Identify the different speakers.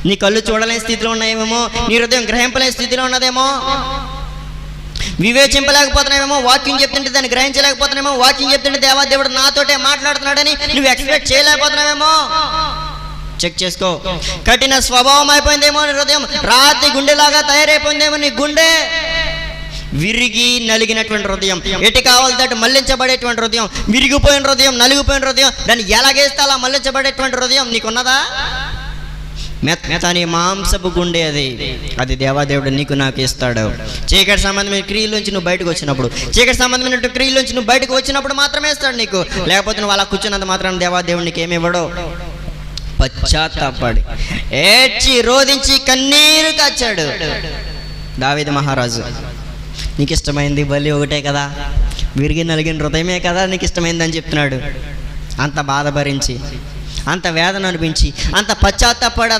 Speaker 1: నీ కళ్ళు చూడలేని స్థితిలో ఉన్నాయేమో, నీ హృదయం గ్రహింపలేని స్థితిలో ఉన్నదేమో, వివేచింపలేకపోతున్నావేమో, వాక్యం చెప్తుంటే దాన్ని గ్రహించలేకపోతున్నామేమో, వాక్యం చెప్తుంటే దేవుడు నాతోటే మాట్లాడుతున్నాడని నువ్వు ఎక్స్పెక్ట్ చేయలేకపోతున్నావేమో. చెక్ చేసుకో. కఠిన స్వభావం అయిపోయిందేమో నీ హృదయం, రాతి గుండెలాగా తయారైపోయిందేమో నీ గుండె. విరిగి నలిగినటువంటి హృదయం, ఎటు కావాలంటే అటు మళ్లించబడేటువంటి హృదయం, విరిగిపోయిన హృదయం, నలిగిపోయిన హృదయం, దాన్ని ఎలాగేస్తే అలా మళ్లించబడేటువంటి హృదయం నీకున్నదా? మెత్తని మాంసపు గుండె అది దేవాదేవుడు నీకు నాకు ఇస్తాడు. చీకటి సంబంధమైన క్రియలోంచి నువ్వు బయటకు వచ్చినప్పుడు, చీకటి సంబంధమైన క్రియలోంచి నువ్వు బయటకు వచ్చినప్పుడు మాత్రమే ఇస్తాడు నీకు. లేకపోతే నువ్వు అలా కూర్చున్నంత మాత్రం దేవాదేవుడు నీకు ఏమి ఇవ్వడు. పశ్చాత్తాపడి ఏడ్చి రోధించి కన్నీరు కాచాడు దావీదు మహారాజు. నీకు ఇష్టమైంది బలి ఒకటే కదా, విరిగి నలిగిన హృదయమే కదా నీకు ఇష్టమైందని చెప్తున్నాడు. అంత బాధ భరించి, అంత వేదన అనిపించి, అంత పశ్చాత్తాపడి